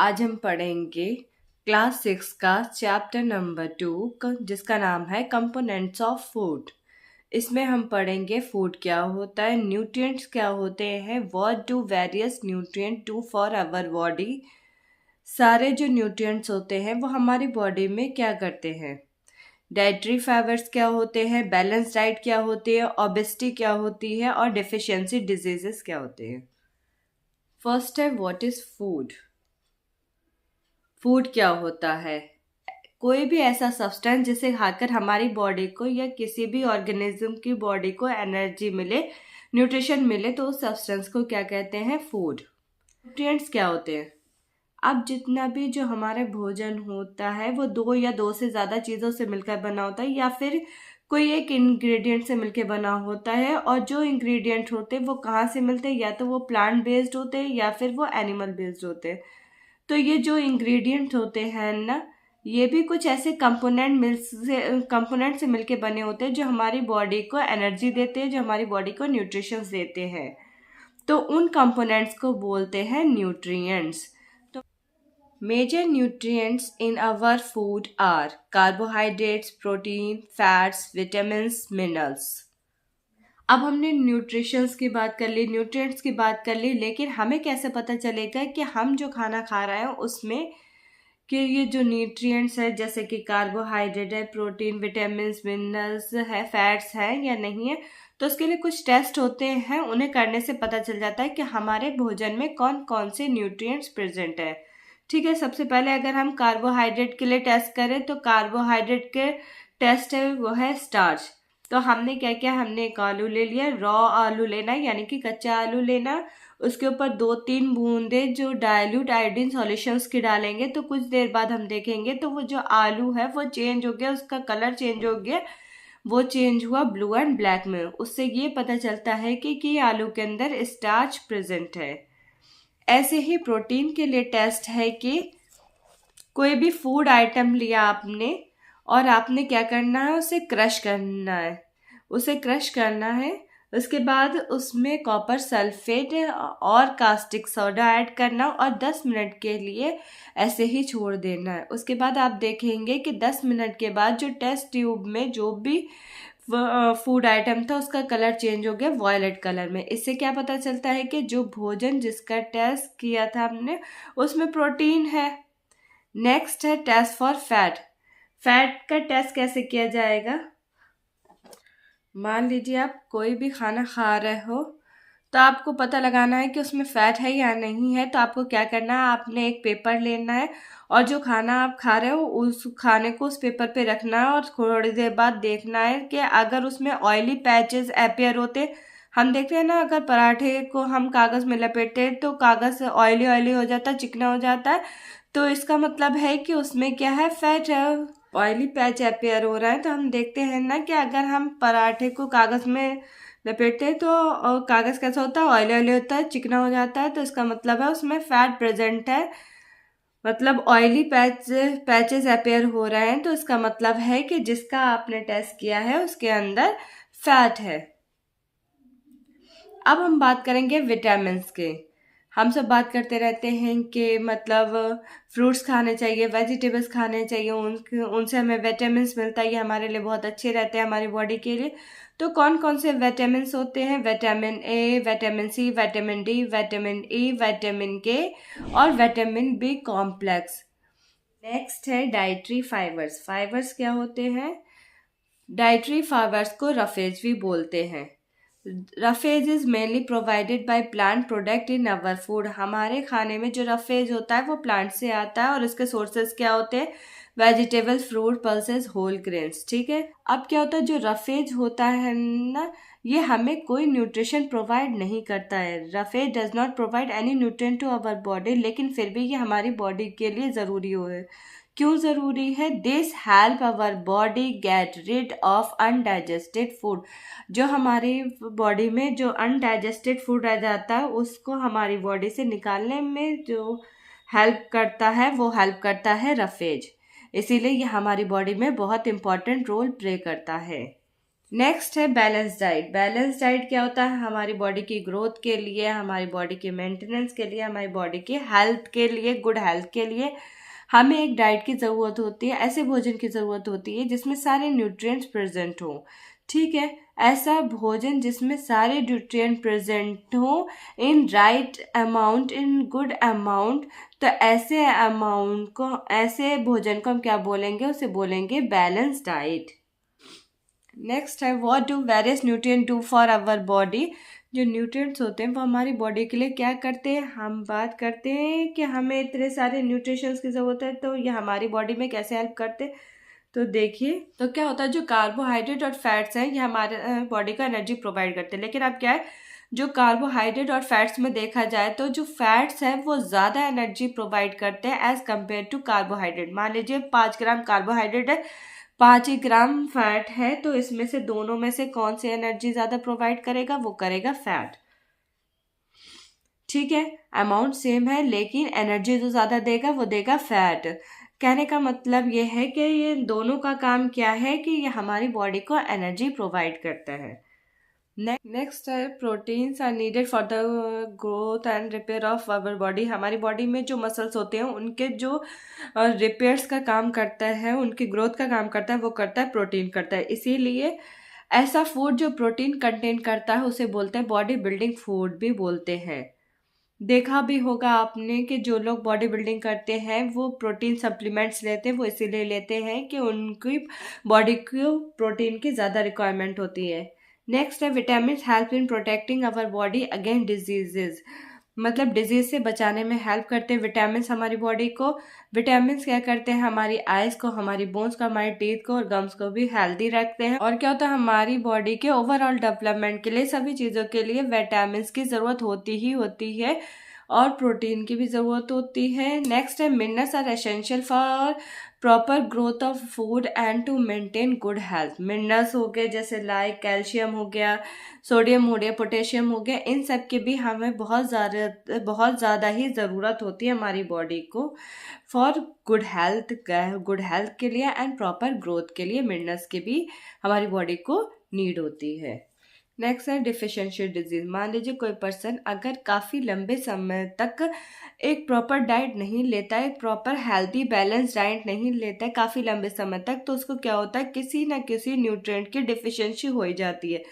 आज हम पढ़ेंगे क्लास 6 का चैप्टर नंबर 2 जिसका नाम है कंपोनेंट्स ऑफ फूड। इसमें हम पढ़ेंगे फूड क्या होता है, न्यूट्रिएंट्स क्या होते हैं, what do various nutrient do for our body. सारे जो न्यूट्रिएंट्स होते हैं वो हमारी बॉडी में क्या करते हैं, डाइटरी फाइबर्स क्या होते हैं, बैलेंस डाइट क्या होती है, ओबेसिटी क्या होती है और डिफिशियंसी डिजीजेस क्या होते हैं। फर्स्ट है व्हाट इज फूड। फूड क्या होता है? कोई भी ऐसा सब्सटेंस जिसे खाकर हमारी बॉडी को या किसी भी ऑर्गेनिज्म की बॉडी को एनर्जी मिले, न्यूट्रिशन मिले, तो उस सब्सटेंस को क्या कहते हैं? फूड। न्यूट्रिएंट्स क्या होते हैं? अब जितना भी जो हमारे भोजन होता है वो दो या दो से ज़्यादा चीज़ों से मिलकर बना होता है या फिर कोई एक इंग्रेडिएंट से मिलकर बना होता है। और जो इंग्रेडिएंट होते हैं वो कहाँ से मिलते हैं? या तो वो प्लांट बेस्ड होते हैं या फिर वो एनिमल बेस्ड होते हैं। तो ये जो इंग्रेडिएंट होते हैं ना, ये भी कुछ ऐसे कंपोनेंट से मिलके बने होते हैं जो हमारी बॉडी को एनर्जी देते हैं, जो हमारी बॉडी को न्यूट्रिशंस देते हैं। तो उन कंपोनेंट्स को बोलते हैं न्यूट्रिएंट्स। तो major nutrients in our food are carbohydrates, protein, fats, vitamins, minerals. अब हमने न्यूट्रिशंस की बात कर ली, न्यूट्रिएंट्स की बात कर ली, लेकिन हमें कैसे पता चलेगा कि हम जो खाना खा रहे हैं उसमें कि ये जो न्यूट्रिएंट्स है जैसे कि कार्बोहाइड्रेट है, प्रोटीन, विटामिन्स, मिनरल्स है, फैट्स है या नहीं है। तो उसके लिए कुछ टेस्ट होते हैं, उन्हें करने से पता चल जाता है कि हमारे भोजन में कौन कौन से न्यूट्रिएंट्स प्रेजेंट है। ठीक है, सबसे पहले अगर हम कार्बोहाइड्रेट के लिए टेस्ट करें तो कार्बोहाइड्रेट के टेस्ट है वो है स्टार्च। तो हमने क्या किया, हमने एक आलू ले लिया, रॉ आलू लेना यानी कि कच्चा आलू लेना, उसके ऊपर 2-3 बूंदे जो डाइल्यूट आयोडीन सॉल्यूशंस की डालेंगे। तो कुछ देर बाद हम देखेंगे तो वो जो आलू है वो चेंज हो गया, उसका कलर चेंज हो गया, वो चेंज हुआ ब्लू एंड ब्लैक में। उससे ये पता चलता है कि आलू के अंदर स्टार्च प्रेजेंट है। ऐसे ही प्रोटीन के लिए टेस्ट है कि कोई भी फूड आइटम लिया आपने और आपने क्या करना है, उसे क्रश करना है, उसे क्रश करना है। उसके बाद उसमें कॉपर सल्फेट और कास्टिक सोडा ऐड करना और 10 मिनट के लिए ऐसे ही छोड़ देना है। उसके बाद आप देखेंगे कि 10 मिनट के बाद जो टेस्ट ट्यूब में जो भी फूड आइटम था उसका कलर चेंज हो गया वॉयलेट कलर में। इससे क्या पता चलता है कि जो भोजन जिसका टेस्ट किया था हमने उसमें प्रोटीन है। नेक्स्ट है टेस्ट फॉर फैट। फैट का टेस्ट कैसे किया जाएगा? मान लीजिए आप कोई भी खाना खा रहे हो तो आपको पता लगाना है कि उसमें फैट है या नहीं है। तो आपको क्या करना है, आपने एक पेपर लेना है और जो खाना आप खा रहे हो उस खाने को उस पेपर पे रखना है और थोड़ी देर बाद देखना है कि अगर उसमें ऑयली पैचेस अपीयर होते, हम देखते हैं ना, अगर पराठे को हम कागज़ में लपेटते हैं तो कागज़ ऑयली ऑयली हो जाता है, चिकना हो जाता है, तो इसका मतलब है कि उसमें क्या है, फैट है। ऑयली पैच अपीयर हो रहा है तो हम देखते हैं ना कि अगर हम पराठे को कागज़ में लपेटते हैं तो कागज़ कैसा होता है, ऑयली ऑयली होता है, चिकना हो जाता है, तो इसका मतलब है उसमें फैट प्रेजेंट है। मतलब ऑयली पैचेस अपीयर हो रहे हैं तो इसका मतलब है कि जिसका आपने टेस्ट किया है उसके अंदर फैट है। अब हम बात करेंगे विटामिन्स के। हम सब बात करते रहते हैं कि मतलब फ्रूट्स खाने चाहिए, वेजिटेबल्स खाने चाहिए, उनसे हमें विटामिन्स मिलता है, ये हमारे लिए बहुत अच्छे रहते हैं हमारी बॉडी के लिए। तो कौन कौन से विटामिन्स होते हैं? Vitamin A, vitamin C, vitamin D, vitamin E, vitamin K और विटामिन बी कॉम्प्लेक्स। नेक्स्ट है डाइटरी फाइबर्स। फाइबर्स क्या होते हैं? डाइटरी फाइबर्स को रफेज भी बोलते हैं। Roughage is mainly provided by plant product in our food. हमारे खाने में जो रफेज होता है वो प्लांट से आता है और इसके सोर्सेज क्या होते हैं? Vegetable, fruit, pulses, whole grains. ठीक है, अब क्या होता है, जो रफेज होता है ना, ये हमें कोई न्यूट्रिशन प्रोवाइड नहीं करता है। Roughage does not provide any nutrient to our body, लेकिन फिर भी ये हमारी बॉडी के लिए ज़रूरी है। क्यों ज़रूरी है? This help our body get rid of undigested food. जो हमारी बॉडी में जो अनडाइजेस्टेड फूड रह जाता है उसको हमारी बॉडी से निकालने में जो हेल्प करता है वो हेल्प करता है रफेज। इसीलिए ये हमारी बॉडी में बहुत इम्पॉर्टेंट रोल प्ले करता है। नेक्स्ट है बैलेंस डाइट। बैलेंस डाइट क्या होता है? हमारी बॉडी की ग्रोथ के लिए, हमारी बॉडी के मेंटेनेंस के लिए, हमारी बॉडी की हेल्थ के लिए, गुड हेल्थ के लिए हमें एक डाइट की ज़रूरत होती है, ऐसे भोजन की ज़रूरत होती है जिसमें सारे न्यूट्रिएंट्स प्रेजेंट हों। ठीक है, ऐसा भोजन जिसमें सारे न्यूट्रिएंट प्रेजेंट हों in right amount, in good amount. तो ऐसे अमाउंट को, ऐसे भोजन को हम क्या बोलेंगे? उसे बोलेंगे बैलेंस डाइट। नेक्स्ट है what do various nutrient do for our body. जो न्यूट्रिएंट्स होते हैं वो हमारी बॉडी के लिए क्या करते हैं? हम बात करते हैं कि हमें इतने सारे न्यूट्रिशंस की ज़रूरत है, तो ये हमारी बॉडी में कैसे हेल्प करते हैं। तो देखिए, तो क्या होता है, जो कार्बोहाइड्रेट और फैट्स हैं ये हमारे बॉडी को एनर्जी प्रोवाइड करते हैं। लेकिन अब क्या है, जो कार्बोहाइड्रेट और फैट्स में देखा जाए तो जो फैट्स हैं वो ज़्यादा एनर्जी प्रोवाइड करते हैं एज़ कम्पेयर टू कार्बोहाइड्रेट। मान लीजिए 5 ग्राम कार्बोहाइड्रेट है, 5 ही ग्राम फैट है, तो इसमें से दोनों में से कौन सी एनर्जी ज़्यादा प्रोवाइड करेगा? वो करेगा फैट। ठीक है, अमाउंट सेम है लेकिन एनर्जी जो ज़्यादा देगा वो देगा फैट। कहने का मतलब ये है कि ये दोनों का काम क्या है कि ये हमारी बॉडी को एनर्जी प्रोवाइड करता है। नेक्स्ट है proteins are needed for the growth and repair of our body. हमारी बॉडी में जो मसल्स होते हैं उनके जो रिपेयर्स का काम करता है, उनकी ग्रोथ का काम करता है, वो करता है प्रोटीन करता है। इसीलिए ऐसा फूड जो प्रोटीन कंटेन करता है उसे बोलते हैं बॉडी बिल्डिंग फूड भी बोलते हैं। देखा भी होगा आपने कि जो लोग बॉडी बिल्डिंग करते हैं वो प्रोटीन सप्लीमेंट्स लेते हैं, वो इसीलिए लेते हैं कि उनकी बॉडी को प्रोटीन की ज़्यादा रिक्वायरमेंट होती है। नेक्स्ट है vitamin help in protecting our body against diseases. मतलब डिजीज से बचाने में हेल्प करते हैं विटामिन हमारी बॉडी को। विटामिन क्या करते हैं? हमारी आइज को, हमारी बोन्स को, हमारे टीथ को और गम्स को भी हेल्दी रखते हैं। और क्या होता है, हमारी बॉडी के ओवरऑल डेवलपमेंट के लिए, सभी चीज़ों के लिए विटामिन की ज़रूरत होती ही होती है और प्रोटीन की भी ज़रूरत होती है। नेक्स्ट है minerals are essential for proper growth of food and to maintain good health. Minerals हो गए जैसे लाइक कैल्शियम हो गया, सोडियम हो गया, पोटेशियम हो गया, इन सब की भी हमें बहुत ज़्यादा ही ज़रूरत होती है हमारी बॉडी को फॉर गुड हेल्थ के लिए एंड प्रॉपर ग्रोथ के लिए मिनरल्स की भी हमारी बॉडी को नीड होती है। नेक्स्ट है डिफिशियंसी डिजीज। मान लीजिए कोई पर्सन अगर काफ़ी लंबे समय तक एक प्रॉपर डाइट नहीं लेता है, एक प्रॉपर हेल्दी बैलेंस डाइट नहीं लेता है काफ़ी लंबे समय तक, तो उसको क्या होता है, किसी ना किसी न्यूट्रिएंट की डिफिशियंसी हो ही जाती है।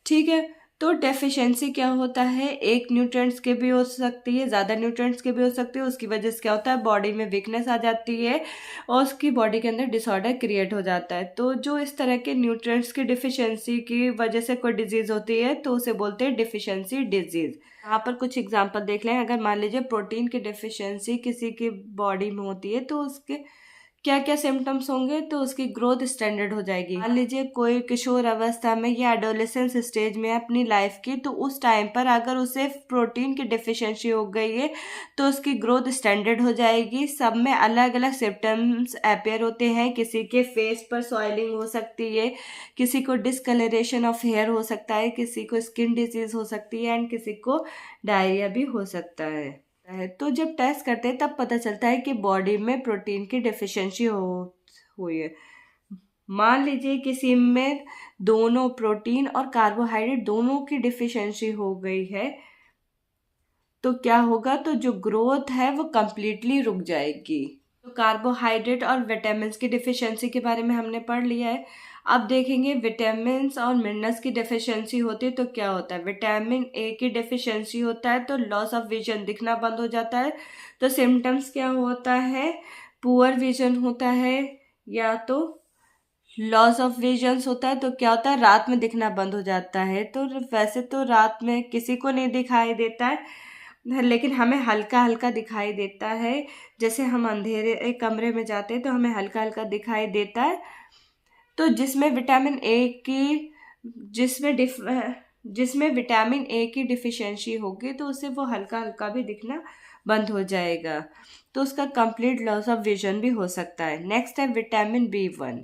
ठीक है, तो डेफिशिएंसी क्या होता है, एक न्यूट्रिएंट्स के भी हो सकती है, ज़्यादा न्यूट्रिएंट्स के भी हो सकती है। उसकी वजह से क्या होता है, बॉडी में वीकनेस आ जाती है और उसकी बॉडी के अंदर डिसऑर्डर क्रिएट हो जाता है। तो जो इस तरह के न्यूट्रिएंट्स की डिफिशियंसी की वजह से कोई डिजीज़ होती है तो उसे बोलते हैं डिफिशियंसी डिजीज़। यहाँ पर कुछ एग्जांपल देख लें। अगर मान लीजिए प्रोटीन की डिफिशियंसी किसी की बॉडी में होती है तो उसके क्या क्या सिम्टम्स होंगे, तो उसकी ग्रोथ स्टैंडर्ड हो जाएगी। मान लीजिए कोई किशोर अवस्था में या एडोलेसेंस स्टेज में अपनी लाइफ की, तो उस टाइम पर अगर उसे प्रोटीन की डिफिशियंसी हो गई है तो उसकी ग्रोथ स्टैंडर्ड हो जाएगी। सब में अलग अलग सिम्टम्स अपेयर होते हैं। किसी के फेस पर सॉइलिंग हो सकती है, किसी को डिसकलरेशन ऑफ हेयर हो सकता है, किसी को स्किन डिजीज हो सकती है एंड किसी को डायरिया भी हो सकता है। तो जब टेस्ट करते हैं तब पता चलता है कि बॉडी में प्रोटीन की डेफिशिएंसी हुई है। मान लीजिए किसी में दोनों प्रोटीन और कार्बोहाइड्रेट दोनों की डिफिशिएंसी हो गई है तो क्या होगा, तो जो ग्रोथ है वो कम्प्लीटली रुक जाएगी। तो कार्बोहाइड्रेट और विटामिन की डिफिशियंसी के बारे में हमने पढ़ लिया है। अब देखेंगे विटामिन और मिनरल्स की डेफिशिएंसी होती है तो क्या होता है। विटामिन ए की डेफिशिएंसी होता है तो लॉस ऑफ विजन, दिखना बंद हो जाता है। तो सिम्टम्स क्या होता है, पुअर विजन होता है या तो लॉस ऑफ विजन्स होता है। तो क्या होता है, रात में दिखना बंद हो जाता है। तो वैसे तो रात में किसी को नहीं दिखाई देता है लेकिन हमें हल्का हल्का दिखाई देता है। जैसे हम अंधेरे एक कमरे में जाते हैं तो हमें हल्का हल्का दिखाई देता है। तो जिसमें विटामिन ए की डिफिशियंसी होगी तो उसे वो हल्का हल्का भी दिखना बंद हो जाएगा, तो उसका कंप्लीट लॉस ऑफ विजन भी हो सकता है। नेक्स्ट है विटामिन B1।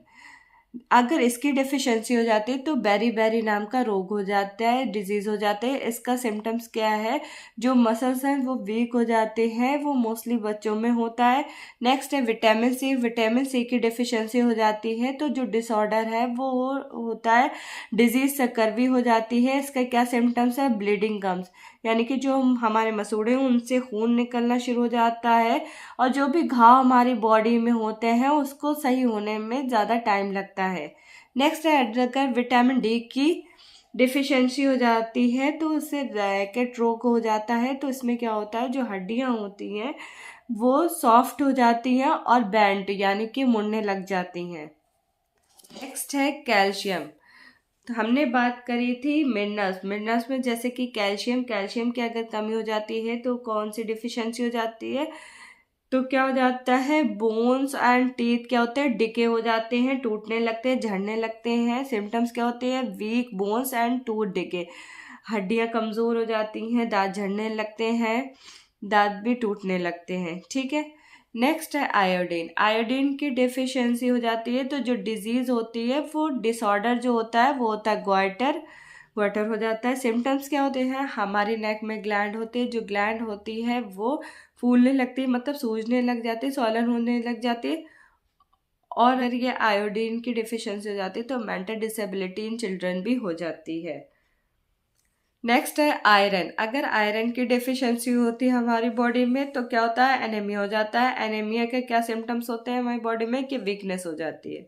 अगर इसकी डेफिशिएंसी हो जाती है तो बेरी नाम का रोग हो जाता है, डिजीज हो जाते हैं। इसका सिम्टम्स क्या है, जो मसल्स हैं वो वीक हो जाते हैं, वो मोस्टली बच्चों में होता है। नेक्स्ट है विटामिन सी की डेफिशिएंसी हो जाती है तो जो डिसऑर्डर है वो होता है डिजीज सकर्वी हो जाती है। इसका क्या सिम्टम्स है, ब्लीडिंग कम्स, यानी कि जो हमारे मसूड़े हैं उनसे खून निकलना शुरू हो जाता है, और जो भी घाव हमारी बॉडी में होते हैं उसको सही होने में ज़्यादा टाइम लगता है। नेक्स्ट है अगर विटामिन डी की डिफिशियंसी हो जाती है तो उससे रैकेट रोग हो जाता है। तो इसमें क्या होता है, जो हड्डियां होती हैं वो सॉफ्ट हो जाती हैं और बैंड यानी कि मुड़ने लग जाती हैं। नेक्स्ट है कैल्शियम। तो हमने बात करी थी मिनरल्स में जैसे कि कैल्शियम की अगर कमी हो जाती है तो कौन सी डिफिशियंसी हो जाती है, तो क्या हो जाता है, बोन्स एंड टीथ क्या होते हैं, डिके हो जाते हैं, टूटने लगते हैं, झड़ने लगते हैं। सिम्टम्स क्या होते हैं, weak bones and tooth decay, हड्डियां कमजोर हो जाती हैं, दांत झड़ने लगते हैं, दांत भी टूटने लगते हैं। ठीक है। नेक्स्ट है आयोडीन की डेफिशिएंसी हो जाती है तो जो डिजीज होती है वो डिसऑर्डर जो होता है वो होता है ग्वाइटर हो जाता है। सिम्टम्स क्या होते हैं, हमारी नेक में ग्लैंड होती है, जो ग्लैंड होती है वो फूलने लगती है, मतलब सूजने लग जाती है, स्वॉलन होने लग जाती है। और अगर ये आयोडीन की डिफिशियंसी हो जाती है तो मेंटल डिसेबिलिटी इन चिल्ड्रन भी हो जाती है। नेक्स्ट है आयरन। अगर आयरन की डिफिशियंसी होती है हमारी बॉडी में तो क्या होता है, एनीमिया हो जाता है। एनीमिया के क्या सिम्टम्स होते हैं हमारी बॉडी में, कि वीकनेस हो जाती है।